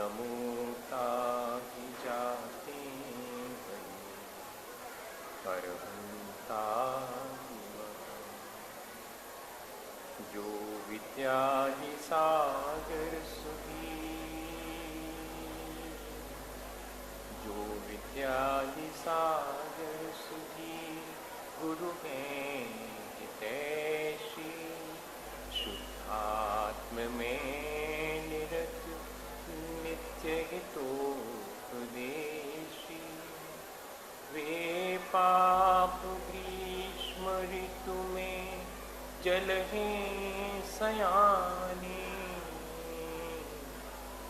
समूता ही जाते परहंता जो विद्या ही सागर सुधी, जो विद्या ही सागर सुधी गुरु हैं हितैषी, शुद्धात्म में निरत नित्य हितोपदेशी। वे पाप ग्रीष्म ऋतु में जल हैं सयाने,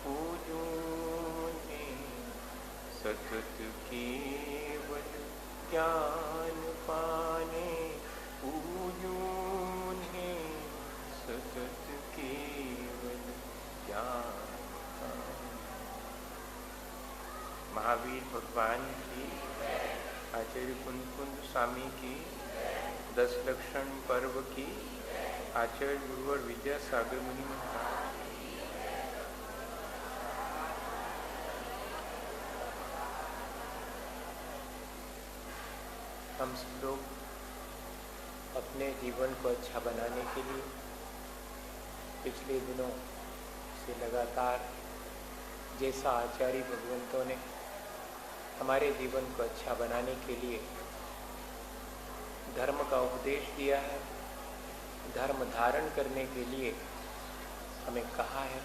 पूजूं सतत केवल ज्ञान पाने, पूजूं सतत केवल ज्ञान पाने। महावीर भगवान की, आचार्य कुंद कुंद स्वामी की, 10 लक्षण पर्व की, आचार्य गुरुवर विद्यासागर मुनि महाराज। हम सब लोग अपने जीवन को अच्छा बनाने के लिए पिछले दिनों से लगातार जैसा आचार्य भगवंतों ने हमारे जीवन को अच्छा बनाने के लिए धर्म का उपदेश दिया है, धर्म धारण करने के लिए हमें कहा है,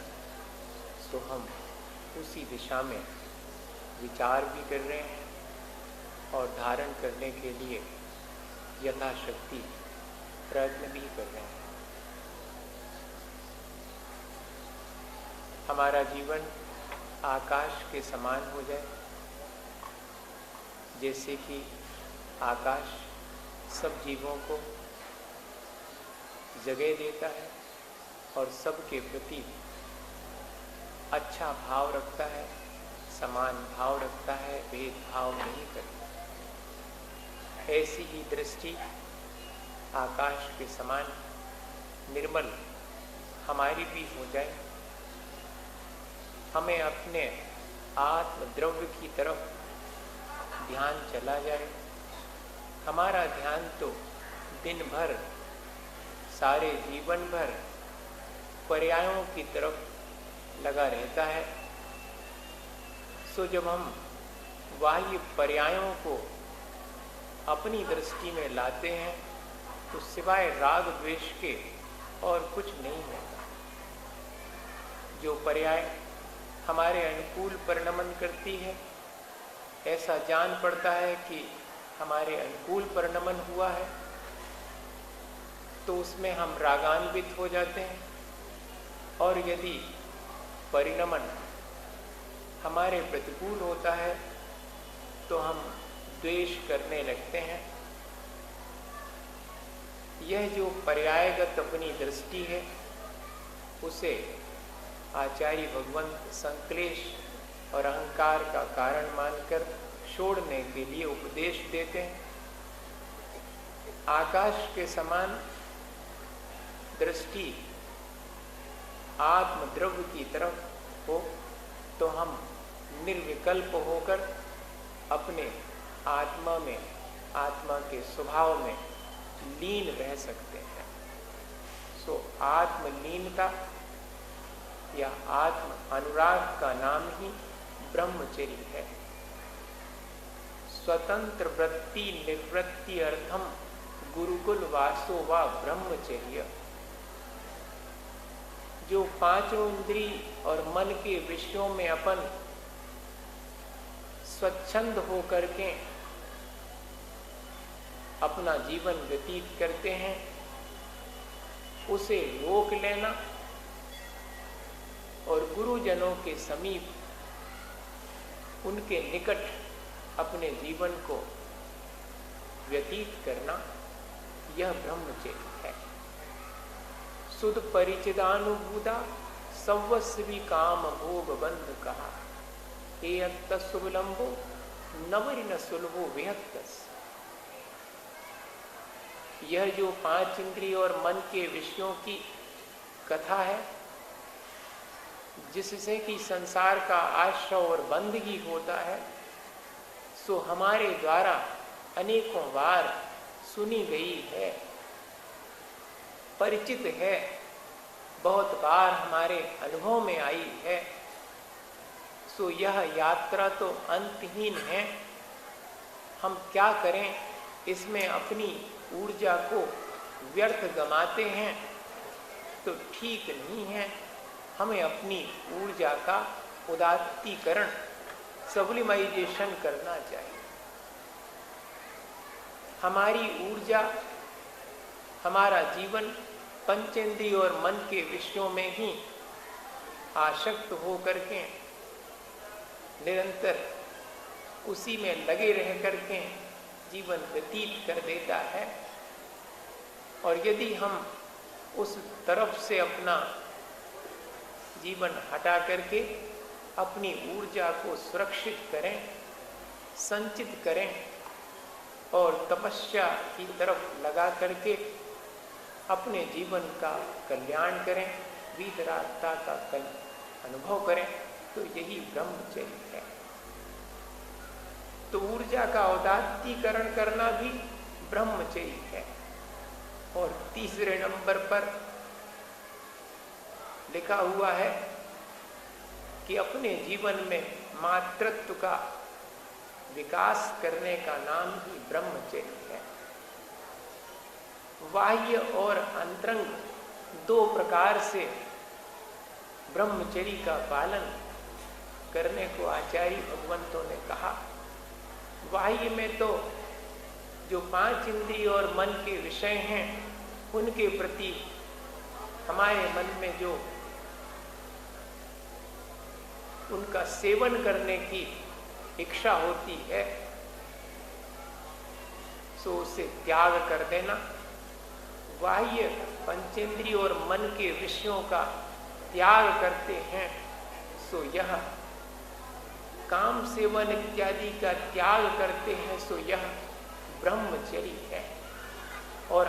तो हम उसी दिशा में विचार भी कर रहे हैं और धारण करने के लिए यथाशक्ति प्रयत्न भी कर रहे हैं। हमारा जीवन आकाश के समान हो जाए, जैसे कि आकाश सब जीवों को जगह देता है और सबके प्रति अच्छा भाव रखता है, समान भाव रखता है, भेदभाव नहीं करता। ऐसी ही दृष्टि आकाश के समान निर्मल हमारी भी हो जाए। हमें अपने आत्म द्रव्य की तरफ ध्यान चला जाए। हमारा ध्यान तो दिन भर, सारे जीवन भर पर्यायों की तरफ लगा रहता है। सो जब हम बाह्य पर्यायों को अपनी दृष्टि में लाते हैं तो सिवाय राग द्वेष के और कुछ नहीं होता। जो पर्याय हमारे अनुकूल परिणमन करती है, ऐसा जान पड़ता है कि हमारे अनुकूल परिणमन हुआ है, तो उसमें हम रागान्वित हो जाते हैं। और यदि परिणमन हमारे प्रतिकूल होता है तो हम द्वेष करने लगते हैं। यह जो पर्यायगत अपनी दृष्टि है, उसे आचार्य भगवंत संक्लेश और अहंकार का कारण मानकर छोड़ने के लिए उपदेश देते हैं। आकाश के समान दृष्टि आत्मद्रव्य की तरफ हो तो हम निर्विकल्प होकर अपने आत्मा में, आत्मा के स्वभाव में लीन रह सकते हैं। सो आत्मलीनता या आत्म अनुराग का नाम ही ब्रह्मचर्य है। स्वतंत्र वृत्ति निवृत्ति अर्थम गुरुकुल वासो वा ब्रह्मचर्य। जो पांचों इंद्रिय और मन के विषयों में अपन स्वच्छंद होकर के अपना जीवन व्यतीत करते हैं, उसे रोक लेना और गुरुजनों के समीप, उनके निकट अपने जीवन को व्यतीत करना, यह ब्रह्मचर्य है। सुध परिचिदानुभूता सर्वस्वी काम भोग बंध कहा, हे अक्त सुविलंबो नवरि न सुलभो विहत्तस। यह जो 5 इंद्रिय और मन के विषयों की कथा है, जिससे कि संसार का आश्रय और बंदगी होता है, सो हमारे द्वारा अनेकों बार सुनी गई है, परिचित है, बहुत बार हमारे अनुभव में आई है। सो यह यात्रा तो अंतहीन है। हम क्या करें, इसमें अपनी ऊर्जा को व्यर्थ गमाते हैं तो ठीक नहीं है। हमें अपनी ऊर्जा का उदात्तीकरण, सब्लिमाइजेशन करना चाहिए। हमारी ऊर्जा, हमारा जीवन पंचेंद्रिय और मन के विषयों में ही आसक्त हो करके निरंतर उसी में लगे रह करके जीवन व्यतीत कर देता है। और यदि हम उस तरफ से अपना जीवन हटा करके अपनी ऊर्जा को सुरक्षित करें, संचित करें और तपस्या की तरफ लगा करके अपने जीवन का कल्याण करें, वीतरागता का अनुभव करें, तो यही ब्रह्मचर्य है। तो ऊर्जा का उदात्तीकरण करना भी ब्रह्मचर्य है। और तीसरे नंबर पर लिखा हुआ है कि अपने जीवन में मातृत्व का विकास करने का नाम ही ब्रह्मचर्य है। बाह्य और अंतरंग दो प्रकार से ब्रह्मचर्य का पालन करने को आचार्य भगवंतों ने कहा। बाह्य में तो जो 5 इंद्रिय और मन के विषय हैं, उनके प्रति हमारे मन में जो उनका सेवन करने की इच्छा होती है, सो उसे त्याग कर देना। बाह्य पंचेंद्रिय और मन के विषयों का त्याग करते हैं, सो यह काम सेवन इत्यादि का त्याग करते हैं, सो यह ब्रह्मचर्य है। और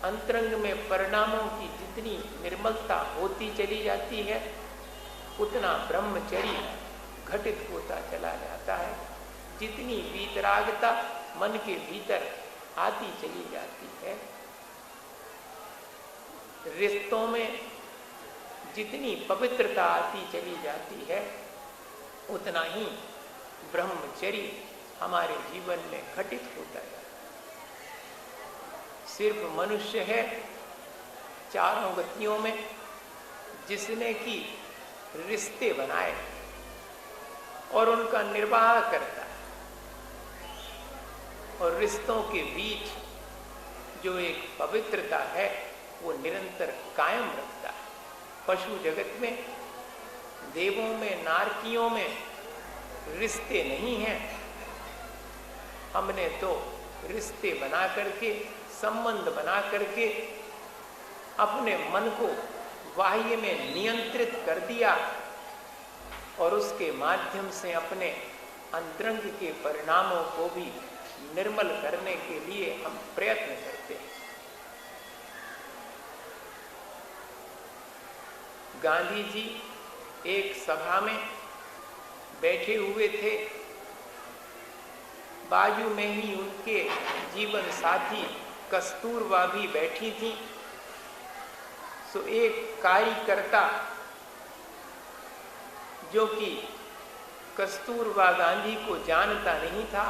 अंतरंग में परिणामों की जितनी निर्मलता होती चली जाती है, उतना ब्रह्मचर्य घटित होता चला जाता है। जितनी वीतरागता मन के भीतर आती चली जाती है, रिश्तों में जितनी पवित्रता आती चली जाती है, उतना ही ब्रह्मचर्य हमारे जीवन में घटित होता है। सिर्फ मनुष्य है चारों गतियों में जिसने कि रिश्ते बनाए और उनका निर्वाह करता है, और रिश्तों के बीच जो एक पवित्रता है वो निरंतर कायम रखता है। पशु जगत में, देवों में, नारकियों में रिश्ते नहीं हैं। हमने तो रिश्ते बना करके, संबंध बना करके अपने मन को बाह्य में नियंत्रित कर दिया, और उसके माध्यम से अपने अंतरंग के परिणामों को भी निर्मल करने के लिए हम प्रयत्न करते हैं। गांधी जी एक सभा में बैठे हुए थे। बाजू में ही उनके जीवन साथी कस्तूरबा भी बैठी थी। सो एक कार्यकर्ता जो कि कस्तूरबा गांधी को जानता नहीं था,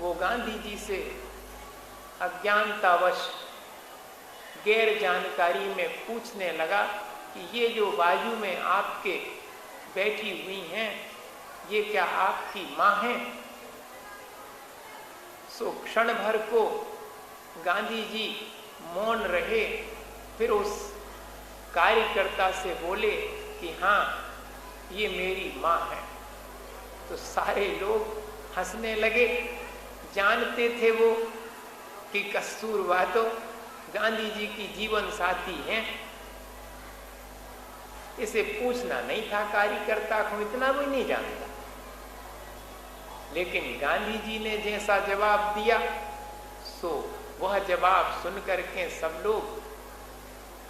वो गांधी जी से अज्ञानतावश गैर जानकारी में पूछने लगा कि ये जो बाजू में आपके बैठी हुई हैं, ये क्या आपकी माँ हैं? सो क्षण भर को गांधी जी मौन रहे, फिर उस कार्यकर्ता से बोले कि हाँ, ये मेरी माँ है। तो सारे लोग हंसने लगे। जानते थे वो कि कस्तूरबा तो गांधी जी की जीवन साथी हैं। इसे पूछना नहीं था कार्यकर्ता को, इतना भी नहीं जानता। लेकिन गांधी जी ने जैसा जवाब दिया, सो वह जवाब सुन करके सब लोग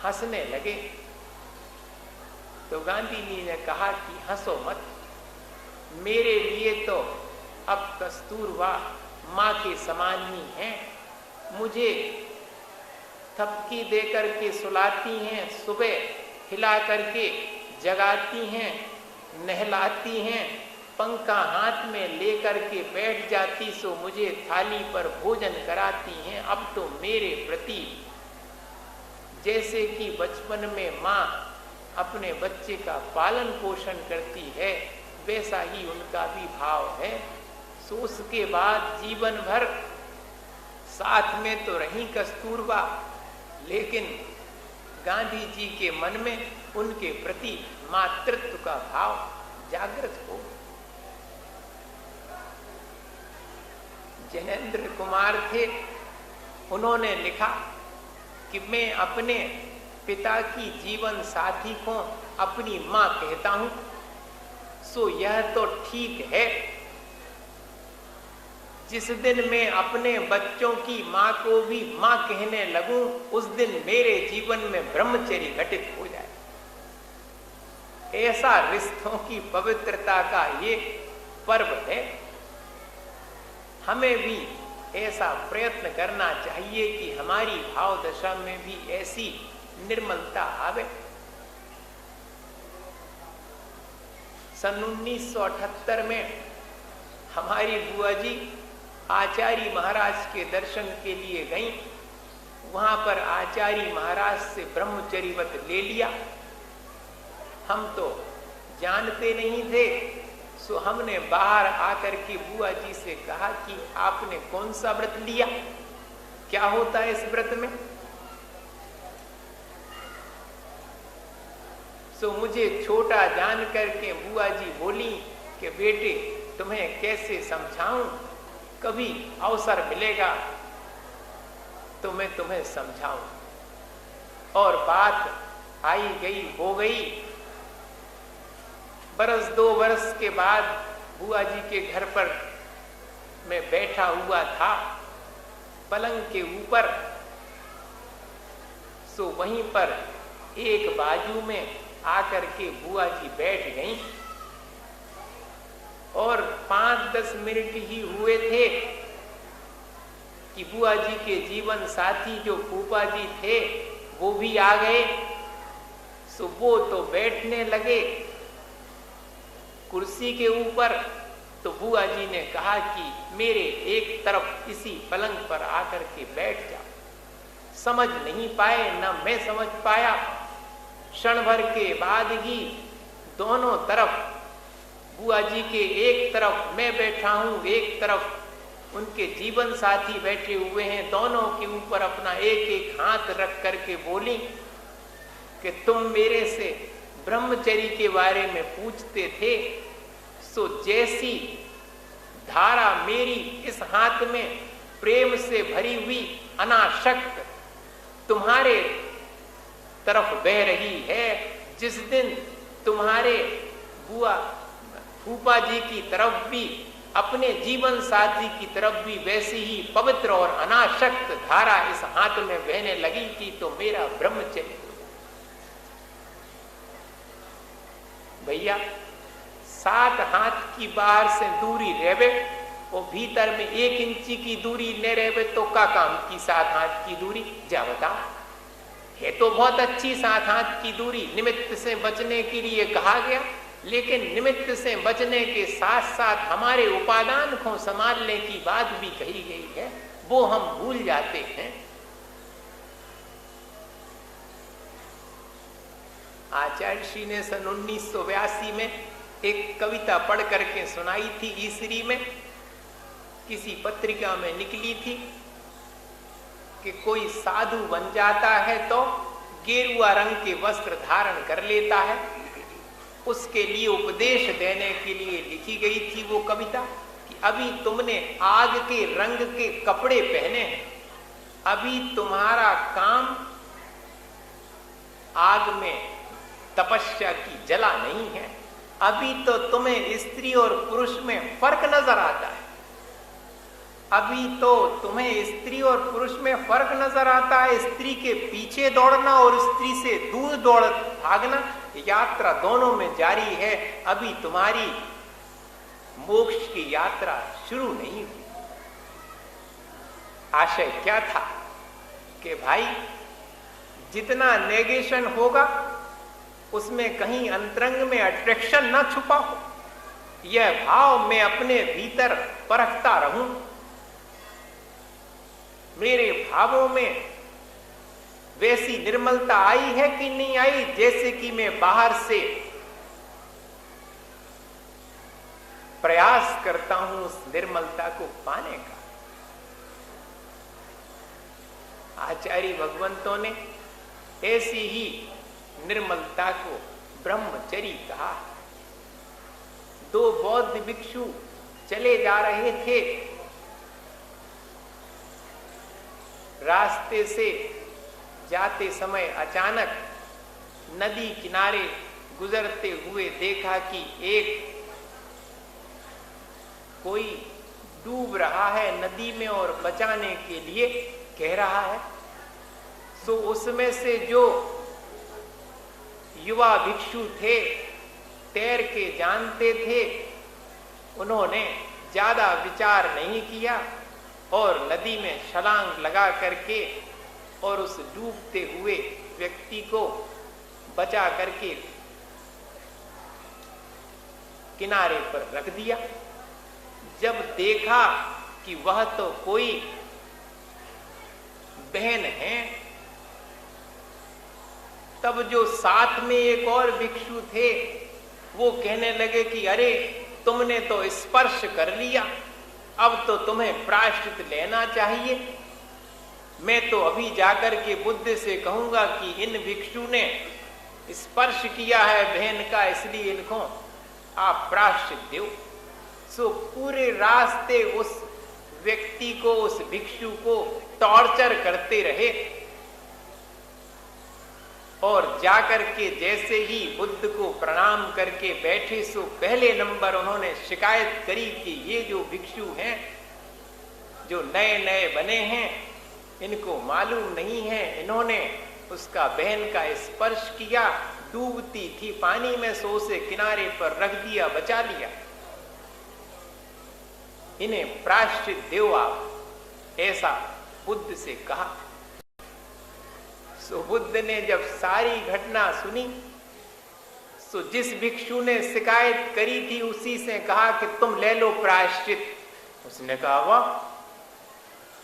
हंसने लगे। तो गांधी जी ने कहा कि हंसो मत, मेरे लिए तो अब कस्तूरबा माँ के समान ही है। मुझे थपकी दे करके सुलाती हैं, सुबह हिला करके जगाती हैं, नहलाती हैं, पंखा हाथ में लेकर के बैठ जाती, सो मुझे थाली पर भोजन कराती हैं। अब तो मेरे प्रति जैसे कि बचपन में माँ अपने बच्चे का पालन पोषण करती है, वैसा ही उनका भी भाव है। सो उसके बाद जीवन भर साथ में तो रही कस्तूरबा, लेकिन गांधी जी के मन में उनके प्रति मातृत्व का भाव जागृत हो। जैनेन्द्र कुमार थे, उन्होंने लिखा कि मैं अपने पिता की जीवन साथी को अपनी माँ कहता हूं, सो यह तो ठीक है। जिस दिन मैं अपने बच्चों की माँ को भी माँ कहने लगूं, उस दिन मेरे जीवन में ब्रह्मचर्य घटित हो जाए। ऐसा रिश्तों की पवित्रता का ये पर्व है। हमें भी ऐसा प्रयत्न करना चाहिए कि हमारी भाव दशा में भी ऐसी निर्मलता आवे। सन 1978 में हमारी बुआ जी आचार्य महाराज के दर्शन के लिए गई। वहां पर आचार्य महाराज से ब्रह्मचर्यव्रत ले लिया। हम तो जानते नहीं थे, सो हमने बाहर आकर के बुआ जी से कहा कि आपने कौन सा व्रत लिया, क्या होता है इस व्रत में। सो मुझे छोटा जान करके बुआ जी बोली कि बेटे तुम्हें कैसे समझाऊं, कभी अवसर मिलेगा तो मैं तुम्हें समझाऊं। और बात आई गई हो गई। बरस 2 वर्ष के बाद बुआ जी के घर पर मैं बैठा हुआ था पलंग के ऊपर। सो वहीं पर एक बाजू में आकर के बुआ जी बैठ गईं और 5-10 मिनट ही हुए थे कि बुआ जी के जीवन साथी जो फूफा जी थे वो भी आ गए। सो वो तो बैठने लगे कुर्सी के ऊपर, तो बुआ जी ने कहा कि मेरे एक तरफ इसी पलंग पर आकर के बैठ जाओ। समझ नहीं पाए, न मैं समझ पाया। क्षण भर के बाद ही दोनों तरफ, बुआ जी के एक तरफ मैं बैठा हूं, एक तरफ उनके जीवन साथी बैठे हुए हैं, दोनों के ऊपर अपना एक एक हाथ रख करके बोली कि तुम मेरे से ब्रह्मचर्य के बारे में पूछते थे, सो जैसी धारा मेरी इस हाथ में प्रेम से भरी हुई अनाशक्त तुम्हारे तरफ बह रही है, जिस दिन तुम्हारे बुआ फूफा जी की तरफ भी, अपने जीवन साथी की तरफ भी वैसी ही पवित्र और अनाशक्त धारा इस हाथ में बहने लगी थी, तो मेरा ब्रह्मचर्य। भैया 7 हाथ की बाहर से दूरी रहवे और भीतर में 1 इंची की दूरी न रहवे तो का काम की 7 हाथ की दूरी, जा बताओ। है तो बहुत अच्छी 7 हाथ की दूरी, निमित्त से बचने के लिए कहा गया, लेकिन निमित्त से बचने के साथ साथ हमारे उपादान को संभालने की बात भी कही गई है, वो हम भूल जाते हैं। आचार्य श्री ने सन 1982 में एक कविता पढ़ करके सुनाई थी। ईसरी में किसी पत्रिका में निकली थी कि कोई साधु बन जाता है तो गेरुआ रंग के वस्त्र धारण कर लेता है। उसके लिए उपदेश देने के लिए लिखी गई थी वो कविता कि अभी तुमने आग के रंग के कपड़े पहने हैं, अभी तुम्हारा काम आग में तपस्या की जला नहीं है, अभी तो तुम्हें स्त्री और पुरुष में फर्क नजर आता है, अभी तो तुम्हें स्त्री और पुरुष में फर्क नजर आता है, स्त्री के पीछे दौड़ना और स्त्री से दूर दौड़ भागना, यात्रा दोनों में जारी है। अभी तुम्हारी मोक्ष की यात्रा शुरू नहीं हुई। आशय क्या था कि भाई जितना नेगेशन होगा उसमें कहीं अंतरंग में अट्रैक्शन न छुपा हो, यह भाव मैं अपने भीतर परखता रहूं। मेरे भावों में वैसी निर्मलता आई है कि नहीं आई, जैसे कि मैं बाहर से प्रयास करता हूं उस निर्मलता को पाने का। आचार्य भगवंतों ने ऐसी ही निर्मलता को ब्रह्मचर्य कहा। दो बौद्ध भिक्षु चले जा रहे थे, रास्ते से जाते समय अचानक नदी किनारे गुजरते हुए देखा कि एक कोई डूब रहा है नदी में और बचाने के लिए कह रहा है। सो उसमें से जो युवा भिक्षु थे, तैर के जानते थे, उन्होंने ज्यादा विचार नहीं किया और नदी में छलांग लगा करके और उस डूबते हुए व्यक्ति को बचा करके किनारे पर रख दिया। जब देखा कि वह तो कोई बहन है, तब जो साथ में एक और भिक्षु थे वो कहने लगे कि अरे तुमने तो स्पर्श कर लिया, अब तो तुम्हें प्रायश्चित लेना चाहिए। मैं तो अभी जाकर के बुद्ध से कहूंगा कि इन भिक्षु ने स्पर्श किया है बहन का, इसलिए इनको आप प्रायश्चित दो। सो पूरे रास्ते उस व्यक्ति को, उस भिक्षु को टॉर्चर करते रहे और जाकर के जैसे ही बुद्ध को प्रणाम करके बैठे, सो पहले नंबर उन्होंने शिकायत करी कि ये जो भिक्षु हैं, जो नए नए बने हैं, इनको मालूम नहीं है, इन्होंने उसका बहन का स्पर्श किया, डूबती थी पानी में, सो उसे किनारे पर रख दिया, बचा लिया, इन्हें प्रायश्चित दो आप, ऐसा बुद्ध से कहा। सो बुद्ध ने जब सारी घटना सुनी, सो जिस भिक्षु ने शिकायत करी थी उसी से कहा कि तुम ले लो प्रायश्चित। उसने कहा वाह,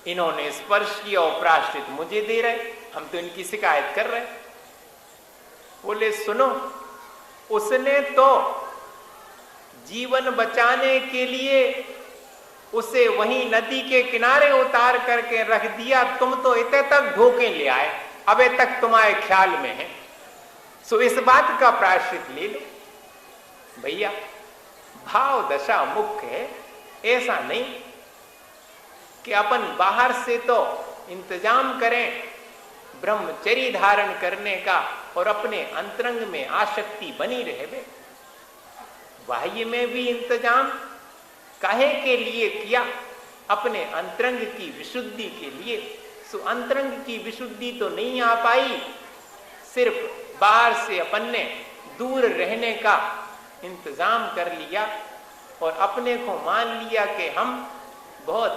इन्होंने स्पर्श किया और प्रायश्चित मुझे दे रहे, हम तो इनकी शिकायत कर रहे। बोले सुनो, उसने तो जीवन बचाने के लिए उसे वहीं नदी के किनारे उतार करके रख दिया, तुम तो इतने तक धोखे ले आए, अबे तक तुम्हारे ख्याल में है। सो इस बात का प्रायश्चित ले लो। भैया भाव दशा मुख्य है, ऐसा नहीं कि अपन बाहर से तो इंतजाम करें ब्रह्मचर्य धारण करने का और अपने अंतरंग में आसक्ति बनी रहे। बाह्य में भी इंतजाम काहे के लिए किया? अपने अंतरंग की विशुद्धि के लिए। सो अंतरंग की विशुद्धि तो नहीं आ पाई, सिर्फ बाहर से अपन ने दूर रहने का इंतजाम कर लिया और अपने को मान लिया कि हम बहुत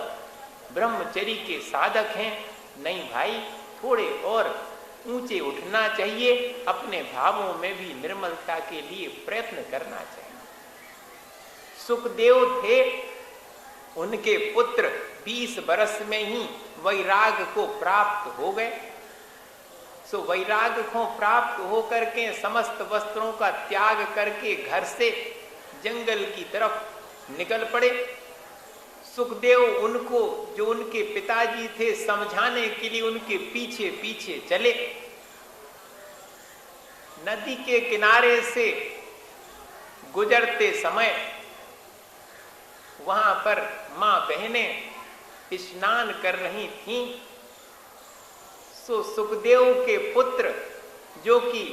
ब्रह्मचर्य के साधक हैं। नहीं भाई, थोड़े और ऊंचे उठना चाहिए, अपने भावों में भी निर्मलता के लिए प्रयत्न करना चाहिए। सुखदेव थे, उनके पुत्र 20 वर्ष में ही वैराग को प्राप्त हो गए। सो वैराग को प्राप्त होकर के समस्त वस्त्रों का त्याग करके घर से जंगल की तरफ निकल पड़े। सुखदेव उनको, जो उनके पिताजी थे, समझाने के लिए उनके पीछे पीछे चले। नदी के किनारे से गुजरते समय वहां पर मां बहनें स्नान कर रही थीं। सो सुखदेव के पुत्र, जो कि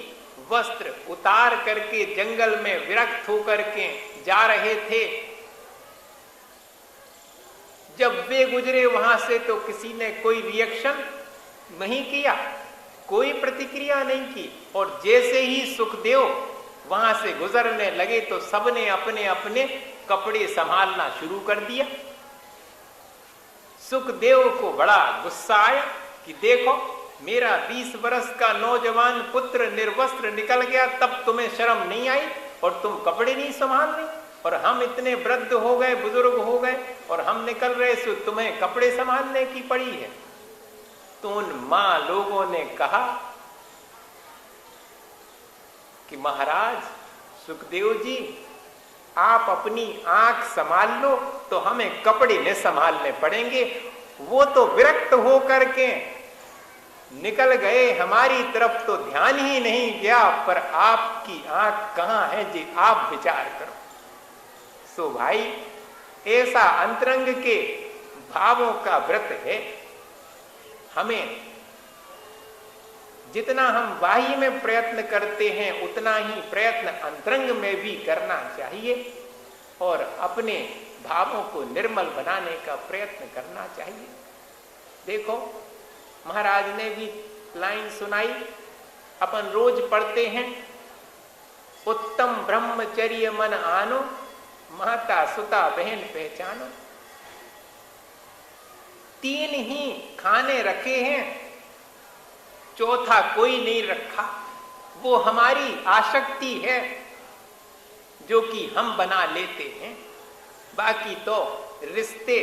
वस्त्र उतार करके जंगल में विरक्त होकर के जा रहे थे, जब वे गुजरे वहां से तो किसी ने कोई रिएक्शन नहीं किया, कोई प्रतिक्रिया नहीं की। और जैसे ही सुखदेव वहां से गुजरने लगे तो सबने अपने अपने कपड़े संभालना शुरू कर दिया। सुखदेव को बड़ा गुस्सा आया कि देखो, मेरा 20 वर्ष का नौजवान पुत्र निर्वस्त्र निकल गया, तब तुम्हें शर्म नहीं आई और तुम कपड़े नहीं संभाल रहे, और हम इतने वृद्ध हो गए, बुजुर्ग हो गए और हम निकल रहे, सो तुम्हें कपड़े संभालने की पड़ी है। तो उन मां लोगों ने कहा कि महाराज सुखदेव जी, आप अपनी आंख संभाल लो तो हमें कपड़े न संभालने पड़ेंगे। वो तो विरक्त हो करके निकल गए, हमारी तरफ तो ध्यान ही नहीं गया, पर आपकी आंख कहां है जी, आप विचार करो। सो भाई, ऐसा अंतरंग के भावों का व्रत है। हमें जितना हम बाह्य में प्रयत्न करते हैं उतना ही प्रयत्न अंतरंग में भी करना चाहिए और अपने भावों को निर्मल बनाने का प्रयत्न करना चाहिए। देखो, महाराज ने भी लाइन सुनाई, अपन रोज पढ़ते हैं, उत्तम ब्रह्मचर्य मन आनो, माता सुता बहन पहचानो। 3 ही खाने रखे हैं, चौथा कोई नहीं रखा। वो हमारी आसक्ति है जो कि हम बना लेते हैं। बाकी तो रिश्ते,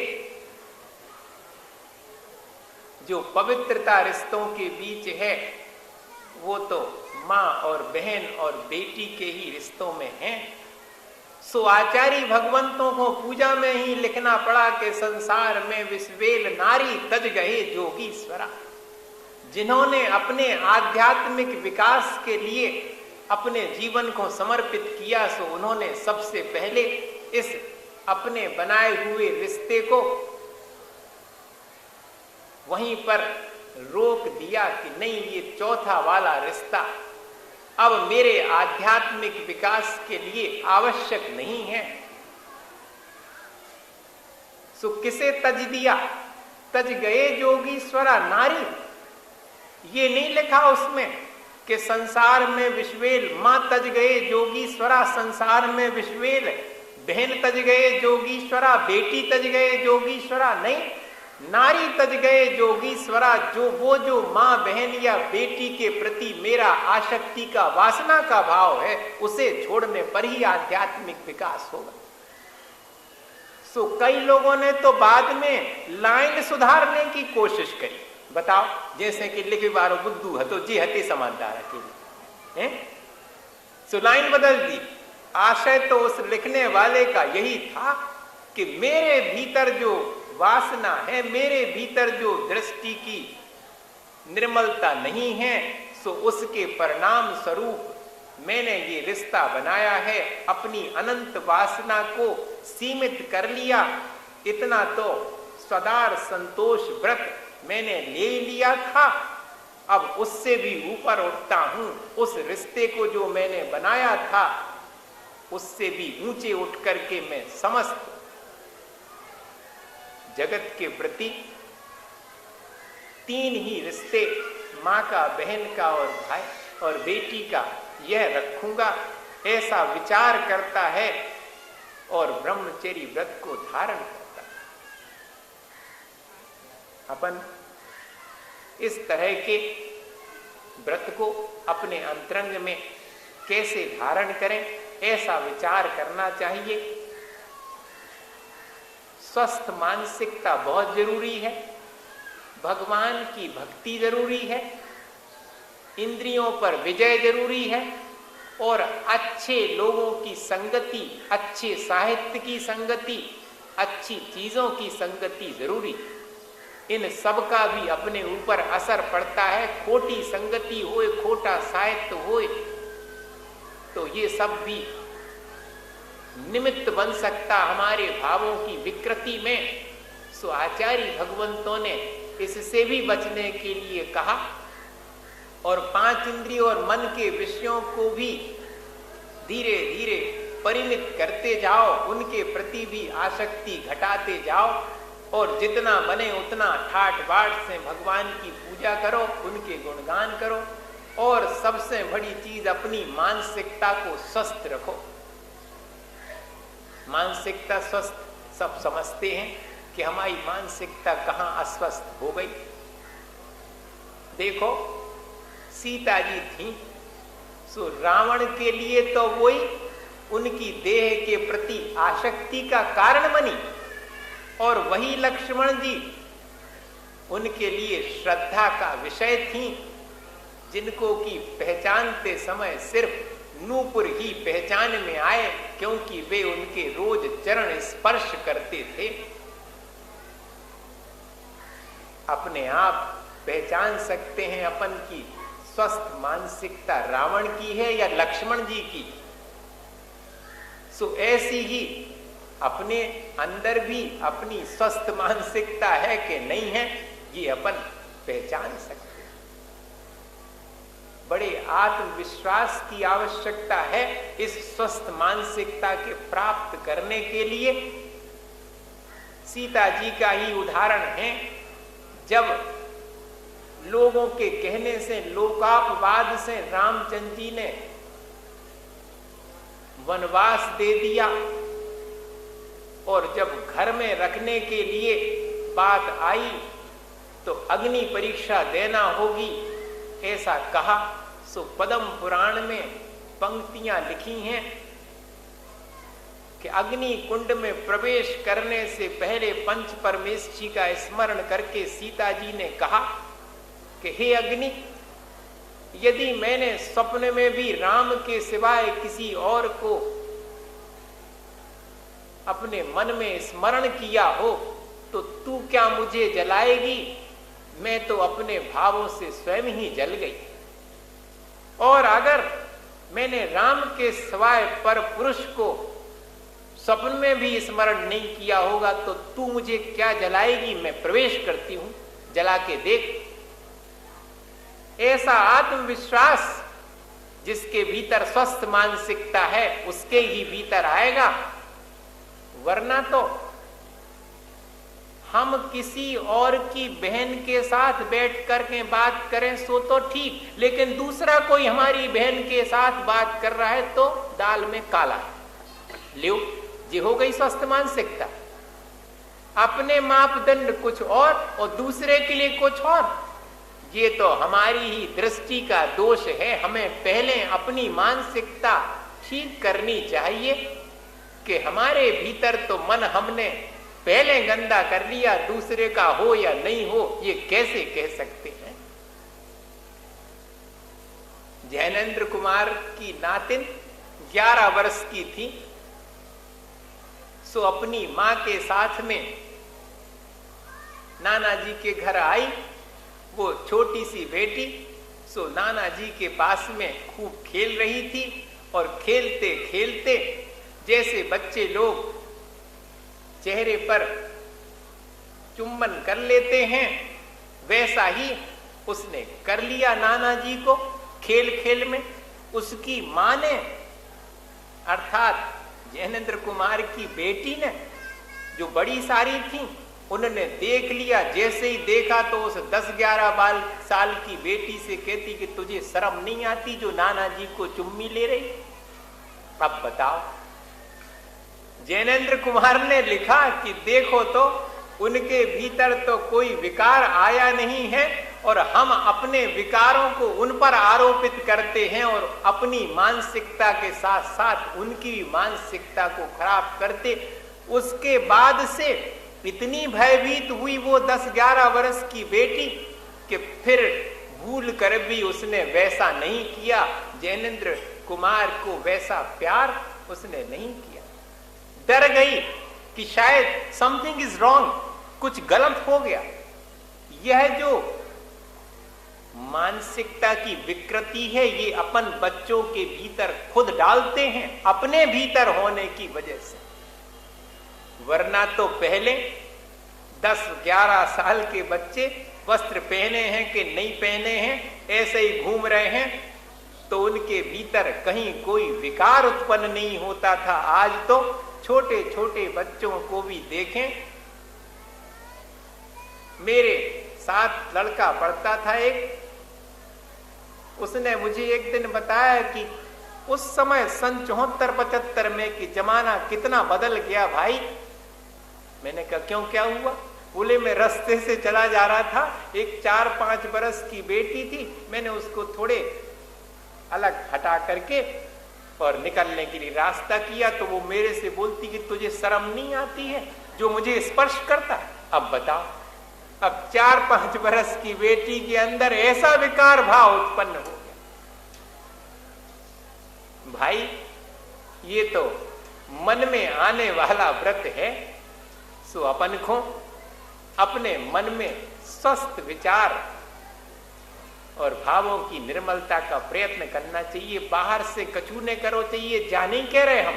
जो पवित्रता रिश्तों के बीच है, वो तो माँ और बहन और बेटी के ही रिश्तों में है। सो आचार्य भगवंतों को पूजा में ही लिखना पड़ा कि संसार में विश्वेल नारी तज गए जोगीश्वरा। जिन्होंने अपने आध्यात्मिक विकास के लिए अपने जीवन को समर्पित किया, सो उन्होंने सबसे पहले इस अपने बनाए हुए रिश्ते को वहीं पर रोक दिया कि नहीं, ये चौथा वाला रिश्ता अब मेरे आध्यात्मिक विकास के लिए आवश्यक नहीं है। सो किसे तज दिया? तज गए जोगीश्वरा नारी। ये नहीं लिखा उसमें कि संसार में विश्वेल मां तज गए जोगीश्वरा, संसार में विश्वेल बहन तज गए जोगीश्वरा, बेटी तज गए जोगीश्वरा। नहीं, नारी तज गए जोगीश्वरा। जो मां बहन या बेटी के प्रति मेरा आसक्ति का, वासना का भाव है, उसे छोड़ने पर ही आध्यात्मिक विकास होगा। सो कई लोगों ने तो बाद में लाइन सुधारने की कोशिश करी। बताओ, जैसे कि लिखे बारो बुद्धू हतो जी हते समझदार के सो लाइन बदल दी। आशय तो उस लिखने वाले का यही था कि मेरे भीतर जो वासना है, मेरे भीतर जो दृष्टि की निर्मलता नहीं है, सो उसके परिणाम स्वरूप मैंने ये रिश्ता बनाया है, अपनी अनंत वासना को सीमित कर लिया। इतना तो सदार संतोष व्रत मैंने ले लिया था, अब उससे भी ऊपर उठता हूं। उस रिश्ते को जो मैंने बनाया था उससे भी ऊंचे उठ करके मैं समस्त जगत के प्रति 3 ही रिश्ते, माँ का, बहन का और भाई और बेटी का, यह रखूंगा, ऐसा विचार करता है और ब्रह्मचर्य व्रत को धारण करता है। अपन इस तरह के व्रत को अपने अंतरंग में कैसे धारण करें, ऐसा विचार करना चाहिए। स्वस्थ मानसिकता बहुत जरूरी है, भगवान की भक्ति जरूरी है, इंद्रियों पर विजय जरूरी है और अच्छे लोगों की संगति, अच्छे साहित्य की संगति, अच्छी चीजों की संगति जरूरी। इन सब का भी अपने ऊपर असर पड़ता है। खोटी संगति होए, खोटा साहित्य होए, तो ये सब भी निमित्त बन सकता हमारे भावों की विकृति में। सो आचार्य भगवंतों ने इससे भी बचने के लिए कहा और 5 इंद्रिय और मन के विषयों को भी धीरे धीरे परिमित करते जाओ, उनके प्रति भी आसक्ति घटाते जाओ। और जितना बने उतना ठाठ बाट से भगवान की पूजा करो, उनके गुणगान करो, और सबसे बड़ी चीज अपनी मानसिकता को स्वस्थ रखो। मानसिकता स्वस्थ सब समझते हैं कि हमारी मानसिकता कहाँ अस्वस्थ हो गई। देखो सीता जी थी, सो रावण के लिए तो वही उनकी देह के प्रति आसक्ति का कारण बनी, और वही लक्ष्मण जी उनके लिए श्रद्धा का विषय थी, जिनको की पहचानते समय सिर्फ नूपुर ही पहचान में आए, क्योंकि वे उनके रोज चरण स्पर्श करते थे। अपने आप पहचान सकते हैं अपन की स्वस्थ मानसिकता रावण की है या लक्ष्मण जी की। सो ऐसी ही अपने अंदर भी अपनी स्वस्थ मानसिकता है कि नहीं है, ये अपन पहचान सकते हैं। बड़े आत्मविश्वास की आवश्यकता है इस स्वस्थ मानसिकता के प्राप्त करने के लिए। सीता जी का ही उदाहरण है, जब लोगों के कहने से, लोकापवाद से रामचंद्र जी ने वनवास दे दिया, और जब घर में रखने के लिए बात आई तो अग्नि परीक्षा देना होगी ऐसा कहा। सो पद्म पुराण में पंक्तियां लिखी हैं कि अग्नि कुंड में प्रवेश करने से पहले पंच परमेश्वरी का स्मरण करके सीता जी ने कहा कि हे अग्नि, यदि मैंने स्वप्न में भी राम के सिवाय किसी और को अपने मन में स्मरण किया हो तो तू क्या मुझे जलाएगी? मैं तो अपने भावों से स्वयं ही जल गई। और अगर मैंने राम के सिवाय पर पुरुष को स्वप्न में भी स्मरण नहीं किया होगा तो तू मुझे क्या जलाएगी? मैं प्रवेश करती हूं, जला के देख। ऐसा आत्मविश्वास जिसके भीतर स्वस्थ मानसिकता है उसके ही भीतर आएगा। वरना तो हम किसी और की बहन के साथ बैठ करके बात करें सो तो ठीक, लेकिन दूसरा कोई हमारी बहन के साथ बात कर रहा है तो दाल में काला है। लो, ये हो गई स्वस्थ मानसिकता। अपने मापदंड कुछ और दूसरे के लिए कुछ और। ये तो हमारी ही दृष्टि का दोष है। हमें पहले अपनी मानसिकता ठीक करनी चाहिए कि हमारे भीतर तो मन हमने पहले गंदा कर लिया, दूसरे का हो या नहीं हो ये कैसे कह सकते हैं। जैनेन्द्र कुमार की नातिन 11 वर्ष की थी, सो अपनी मां के साथ में नाना जी के घर आई। वो छोटी सी बेटी सो नाना जी के पास में खूब खेल रही थी, और खेलते खेलते जैसे बच्चे लोग चेहरे पर चुम्बन कर लेते हैं वैसा ही उसने कर लिया नाना जी को खेल खेल में। उसकी मां ने अर्थात जैनेन्द्र कुमार की बेटी ने, जो बड़ी सारी थी, उन्होंने देख लिया। जैसे ही देखा तो उस 10-11 साल की बेटी से कहती कि तुझे शर्म नहीं आती जो नाना जी को चुम्मी ले रही? अब बताओ। जैनेन्द्र कुमार ने लिखा कि देखो तो उनके भीतर तो कोई विकार आया नहीं है, और हम अपने विकारों को उन पर आरोपित करते हैं और अपनी मानसिकता के साथ साथ उनकी मानसिकता को खराब करते। उसके बाद से इतनी भयभीत हुई वो 10-11 वर्ष की बेटी कि फिर भूल कर भी उसने वैसा नहीं किया। जैनेन्द्र कुमार को वैसा प्यार उसने नहीं किया। डर गई कि शायद समथिंग इज रॉन्ग, कुछ गलत हो गया। यह जो मानसिकता की विकृति है ये अपन बच्चों के भीतर खुद डालते हैं अपने भीतर होने की वजह से। वरना तो पहले 10-11 साल के बच्चे वस्त्र पहने हैं कि नहीं पहने हैं, ऐसे ही घूम रहे हैं तो उनके भीतर कहीं कोई विकार उत्पन्न नहीं होता था। आज तो छोटे छोटे बच्चों को भी देखें मेरे साथ लड़का पढ़ता था एक, उसने मुझे एक दिन बताया कि उस समय सन 74-75 में कि जमाना कितना बदल गया भाई। मैंने कहा क्यों, क्या हुआ? बोले मैं रास्ते से चला जा रहा था, एक 4-5 बरस की बेटी थी, मैंने उसको थोड़े अलग हटा करके और निकलने के लिए रास्ता किया तो वो मेरे से बोलती कि तुझे शर्म नहीं आती है जो मुझे स्पर्श करता। अब बताओ, अब 4-5 बरस की बेटी के अंदर ऐसा विकार भाव उत्पन्न हो गया। भाई ये तो मन में आने वाला व्रत है, सो अपन को अपने मन में स्वस्थ विचार और भावों की निर्मलता का प्रयत्न करना चाहिए। बाहर से कछु न करो चाहिए, जा नहीं कह रहे हम।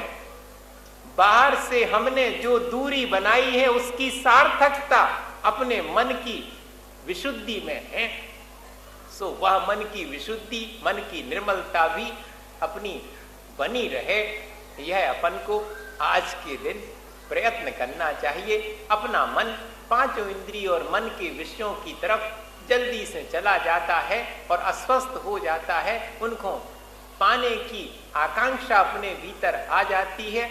बाहर से हमने जो दूरी बनाई है उसकी सार्थकता अपने मन की विशुद्धि में है। सो वह मन की विशुद्धि, मन की निर्मलता भी अपनी बनी रहे, यह अपन को आज के दिन प्रयत्न करना चाहिए। अपना मन पांचों इंद्रिय और मन के विषयों की तरफ जल्दी से चला जाता है और अस्वस्थ हो जाता है, उनको पाने की आकांक्षा अपने भीतर आ जाती है।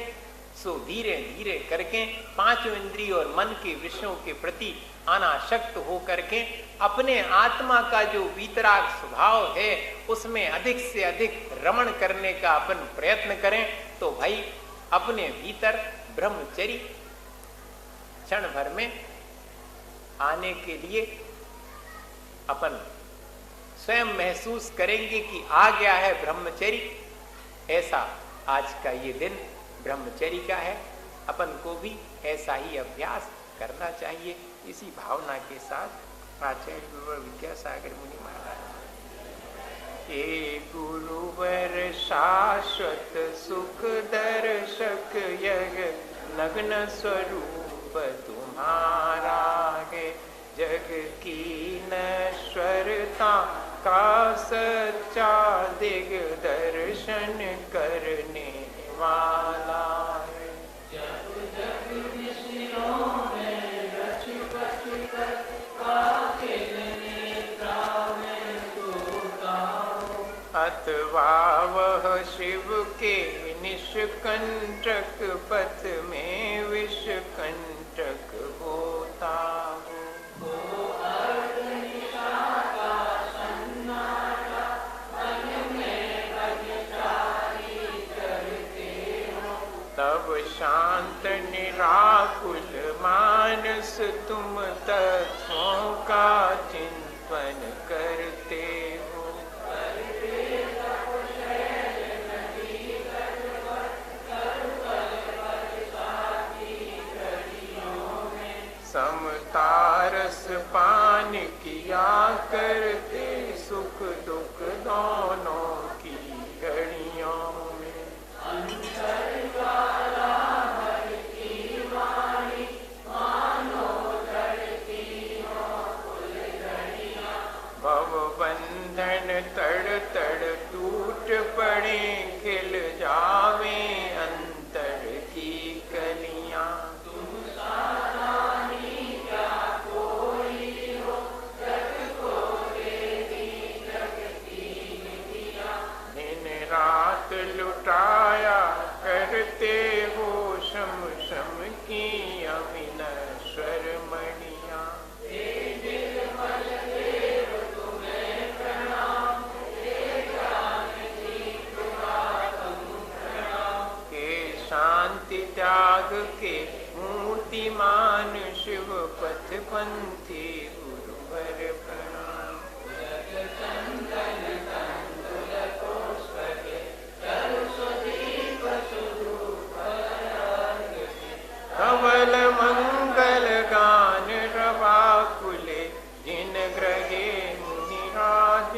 सो धीरे धीरे करके पांचों इंद्रिय और मन के विषयों के प्रति अनासक्त हो करके अपने आत्मा का जो वीतराग स्वभाव है उसमें अधिक से अधिक रमण करने का अपन प्रयत्न करें तो भाई अपने भीतर ब्रह्मचर्य क्षण भर में आने के लिए अपन स्वयं महसूस करेंगे कि आ गया है ब्रह्मचर्य। ऐसा आज का ये दिन ब्रह्मचर्य का है, अपन को भी ऐसा ही अभ्यास करना चाहिए। इसी भावना के साथ आचार्य विद्यासागर मुनि महाराज, हे गुरुवर शाश्वत सुख दर्शक यग नग्न स्वरूप तुम्हारा है, जग की नश्वरता का सच्चा दिग्दर्शन करने वाला है। जग जग विषयों में रच पच कर कातिल नेत्रा में तो गाओ, अथवा वह शिव के निष्कंटक पथ में विषकंटक होता हो। तब शांत निराकुल मानस तुम तत्वों का चिंतन करते हो। समतारस पान किया करते सुख दुख दोनों की घड़ियों में। भव बंधन तड़ तड़ टूट पड़े, खिल जावे अंतर की कलियां। तुम सारानी क्या कोई हो, जग को देती जगती निधिया। दिन रात लुटाया करते हो शम शम की अविनश्वर मणियां। त्याग के मूर्तिमान शिव पथ पंथी गुरुवर प्रणाम। धवल मंगल गान रवाकुले, जिन ग्रहे मुनिराज